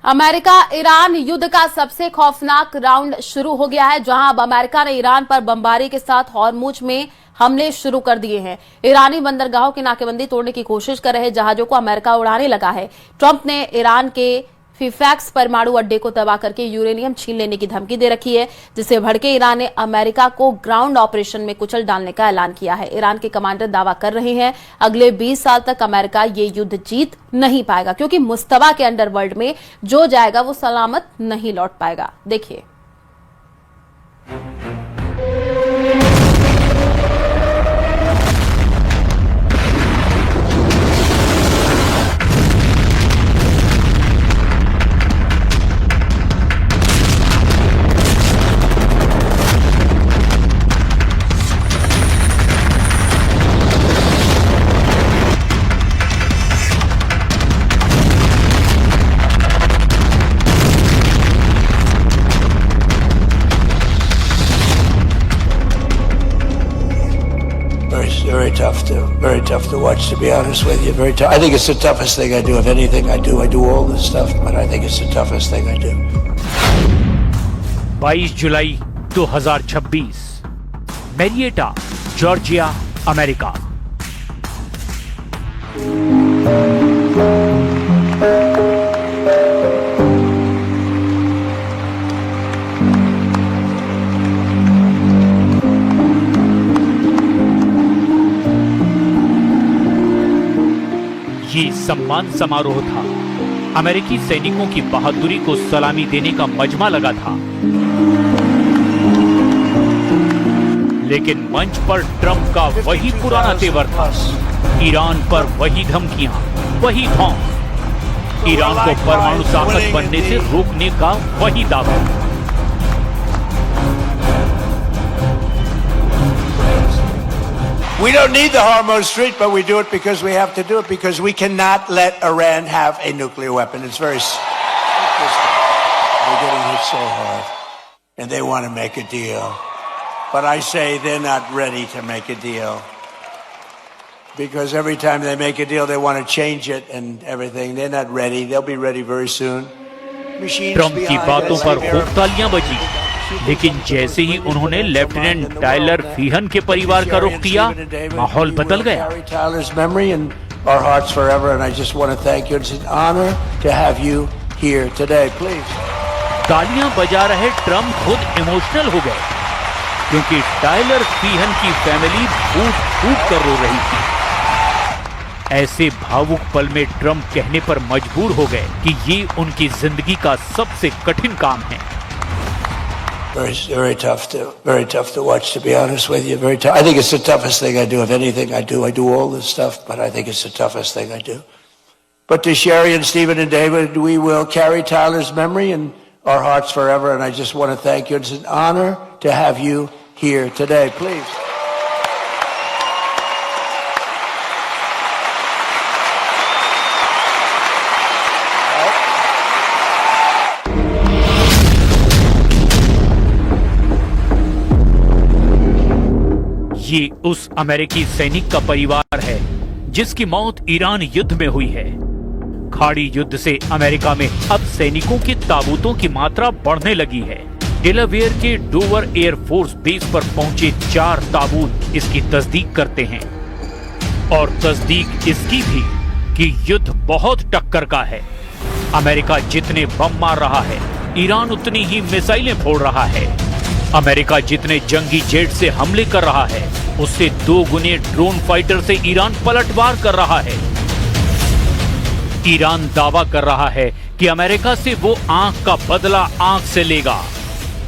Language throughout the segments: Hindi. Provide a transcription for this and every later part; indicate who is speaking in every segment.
Speaker 1: अमेरिका ईरान युद्ध का सबसे खौफनाक राउंड शुरू हो गया है, जहां अब अमेरिका ने ईरान पर बमबारी के साथ हॉर्मुज में हमले शुरू कर दिए हैं। ईरानी बंदरगाहों की नाकेबंदी तोड़ने की कोशिश कर रहे जहाजों को अमेरिका उड़ाने लगा है। ट्रंप ने ईरान के फीफैक्स परमाणु अड्डे को तबाह करके यूरेनियम छीन लेने की धमकी दे रखी है, जिससे भड़के ईरान ने अमेरिका को ग्राउंड ऑपरेशन में कुचल डालने का ऐलान किया है। ईरान के कमांडर दावा कर रहे हैं अगले 20 साल तक अमेरिका ये युद्ध जीत नहीं पाएगा, क्योंकि मुस्तबा के अंडरवर्ल्ड में जो जाएगा वो सलामत नहीं लौट पाएगा। देखिए,
Speaker 2: very tough to watch, to be honest with you. Very tough. I think it's the toughest thing I do. If anything I do all this stuff, but I think it's the toughest thing I do.
Speaker 3: 22 जुलाई 2026, मैरिएटा, जॉर्जिया, अमेरिका। ये सम्मान समारोह था। अमेरिकी सैनिकों की बहादुरी को सलामी देने का मजमा लगा था, लेकिन मंच पर ट्रंप का वही पुराना तेवर था। ईरान पर वही धमकियां, वही खौफ, ईरान को परमाणु ताकत बनने से रोकने का वही दावा।
Speaker 2: We don't need the Hormuz Strait, but we do it because we have to do it, because we cannot let Iran have a nuclear weapon. It's very simple. They're getting hit so hard, and they want to make a deal. But I say they're not ready to make a deal, because every time they make a deal, they want to change it and everything. They're not ready. They'll be ready very soon.
Speaker 3: Trump की बातों पर खूब तालियां बजी, लेकिन जैसे ही उन्होंने लेफ्टिनेंट टायलर फीहन के परिवार का रुख किया, माहौल बदल गया। तालियां बजा रहे ट्रंप खुद इमोशनल हो गए, क्योंकि टायलर फीहन की फैमिली फूट फूट कर रो रही थी। ऐसे भावुक पल में ट्रंप कहने पर मजबूर हो गए कि ये उनकी जिंदगी का सबसे कठिन काम है।
Speaker 2: Very tough to watch, to be honest with you. Very tough. I think it's the toughest thing I do. If anything I do all this stuff, but I think it's the toughest thing I do. But to Sherry and Stephen and David, we will carry Tyler's memory in our hearts forever, and I just want to thank you. It's an honor to have you here today. Please.
Speaker 3: ये उस अमेरिकी सैनिक का परिवार है जिसकी मौत ईरान युद्ध में हुई है। खाड़ी युद्ध से अमेरिका में अब सैनिकों के ताबूतों की मात्रा बढ़ने लगी है। डेलावेयर के डोवर एयरफोर्स बेस पर पहुंचे 4 ताबूत इसकी तस्दीक करते हैं, और तस्दीक इसकी भी कि युद्ध बहुत टक्कर का है। अमेरिका जितने बम मार रहा है, ईरान उतनी ही मिसाइलें फोड़ रहा है। अमेरिका जितने जंगी जेट से हमले कर रहा है, उससे 2 गुने ड्रोन फाइटर से ईरान पलटवार कर रहा है। ईरान दावा कर रहा है कि अमेरिका से वो आंख का बदला आंख से लेगा।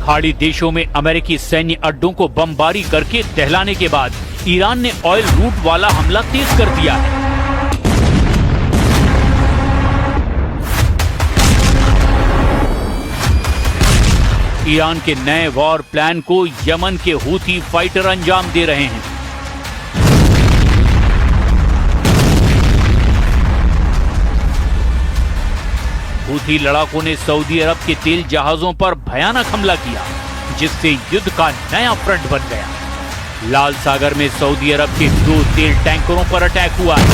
Speaker 3: खाड़ी देशों में अमेरिकी सैन्य अड्डों को बमबारी करके दहलाने के बाद ईरान ने ऑयल रूट वाला हमला तेज कर दिया है। ईरान के नए वॉर प्लान को यमन के हूथी फाइटर अंजाम दे रहे हैं। हूथी लड़ाकों ने सऊदी अरब के तेल जहाजों पर भयानक हमला किया, जिससे युद्ध का नया फ्रंट बन गया। लाल सागर में सऊदी अरब के 2 तेल टैंकरों पर अटैक हुआ है।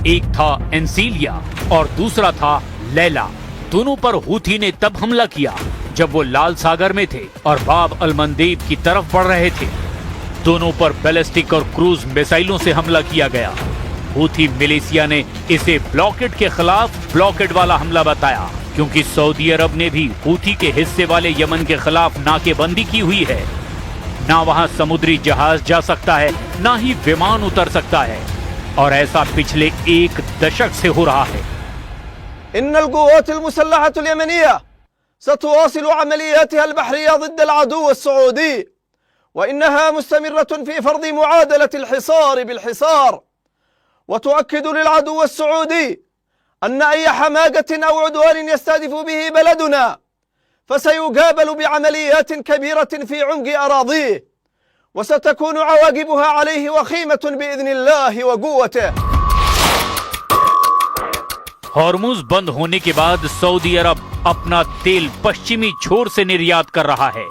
Speaker 3: एक था एंसीलिया और दूसरा था लैला। दोनों पर हूथी ने तब हमला किया जब वो लाल सागर में थे और बाब अल मंदेब की तरफ बढ़ रहे थे। दोनों पर बैलिस्टिक और क्रूज मिसाइलों से हमला किया गया। हूथी मिलिशिया ने इसे ब्लॉकेड के खिलाफ ब्लॉकेड वाला हमला बताया, क्योंकि सऊदी अरब ने भी हूथी के हिस्से वाले यमन के खिलाफ नाकेबंदी की हुई है। ना वहां समुद्री जहाज जा सकता है, ना ही विमान उतर सकता है, और ऐसा पिछले एक दशक से हो रहा है।
Speaker 4: इन्नल क़ुव्वातुल मुसल्लहतुल यमनिया सतुवासिलु अमलियातिहा अल-बहरिया ज़िद्द अल-अदू अस-सऊदी व इन्नहा मुस्तमिर्रतुन फ़ी फ़र्ज़ मुआदलतिल हिसार बिल-हिसार व तुअक्किदु लिल-अदू अस-सऊदी अन्न अय्य हमाक़तिन औ उद्वान यस्तहदिफ़ु बिही बलदुना फसयुक़ाबलु बिअमलियातिन कबीरतिन फ़ी उम्क़ि अराज़ीह व सतकूनु अवाक़िबुहा अलैहि वख़ीमतुन बिइज़्निल्लाहि व क़ुव्वतिही।
Speaker 3: हॉर्मुज़ बंद होने के बाद सऊदी अरब अपना तेल पश्चिमी छोर से निर्यात कर रहा है,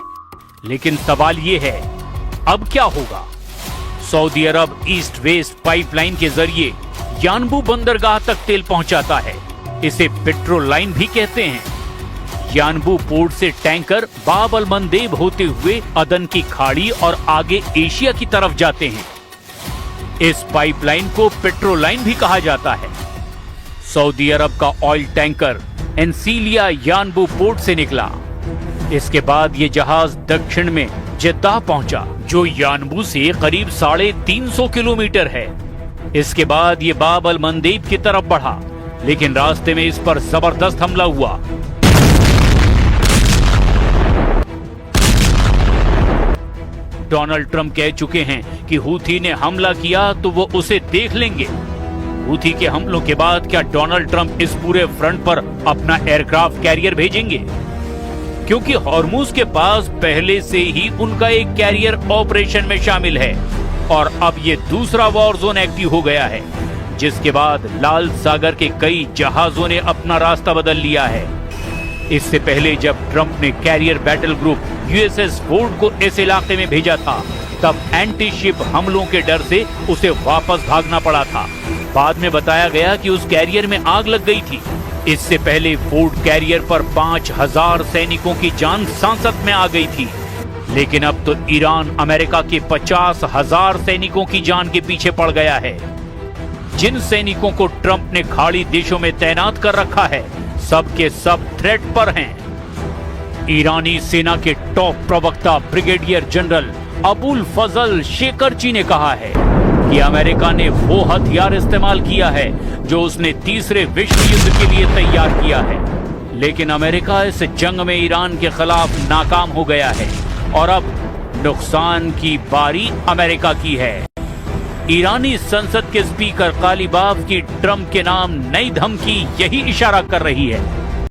Speaker 3: लेकिन सवाल ये है अब क्या होगा। सऊदी अरब ईस्ट वेस्ट पाइपलाइन के जरिए यानबू बंदरगाह तक तेल पहुंचाता है। इसे पेट्रोल लाइन भी कहते हैं। यानबू पोर्ट से टैंकर बाब अल मंदेब होते हुए अदन की खाड़ी और आगे एशिया की तरफ जाते हैं। इस पाइपलाइन को पेट्रोल लाइन भी कहा जाता है। सऊदी अरब का ऑयल टैंकर एंसीलिया यानबू पोर्ट से निकला। इसके बाद ये जहाज दक्षिण में जेद्दाह पहुंचा, जो यानबू से करीब 350 किलोमीटर है। इसके बाद ये बाब अल मंदेब की तरफ बढ़ा, लेकिन रास्ते में इस पर जबरदस्त हमला हुआ। डोनाल्ड ट्रंप कह चुके हैं कि हूथी ने हमला किया तो वो उसे देख लेंगे। हूथी के हमलों के बाद क्या डोनाल्ड ट्रंप इस पूरे फ्रंट पर अपना एयरक्राफ्ट कैरियर भेजेंगे? क्योंकि हॉर्मुज़ के पास पहले से ही उनका एक कैरियर ऑपरेशन में शामिल है, और अब ये दूसरा वॉर जोन एक्टिव हो गया है, जिसके बाद लाल सागर के कई जहाजों ने अपना रास्ता बदल लिया है। इससे पहले जब ट्रंप ने carrier battle group USS Ford को इस इलाके में भेजा था, तब एंटी शिप हमलों के डर से उसे वापस भागना पड़ा था। बाद में बताया गया कि उस कैरियर में आग लग गई थी। इससे पहले फोर्ड कैरियर पर 5000 सैनिकों की जान सांसत में आ गई थी, लेकिन अब तो ईरान अमेरिका के 50,000 सैनिकों की जान के पीछे पड़ गया है। जिन सैनिकों को ट्रंप ने खाड़ी देशों में तैनात कर रखा है, सब के सब थ्रेट पर हैं। ईरानी सेना के टॉप प्रवक्ता ब्रिगेडियर जनरल अबुल फजल शेकरची ने कहा है कि अमेरिका ने वो हथियार इस्तेमाल किया है जो उसने तीसरे विश्व युद्ध के लिए तैयार किया है, लेकिन अमेरिका इस जंग में ईरान के खिलाफ नाकाम हो गया है और अब नुकसान की बारी अमेरिका की है। ईरानी संसद के स्पीकर कालीबाफ की ट्रंप के नाम नई धमकी यही इशारा कर रही है।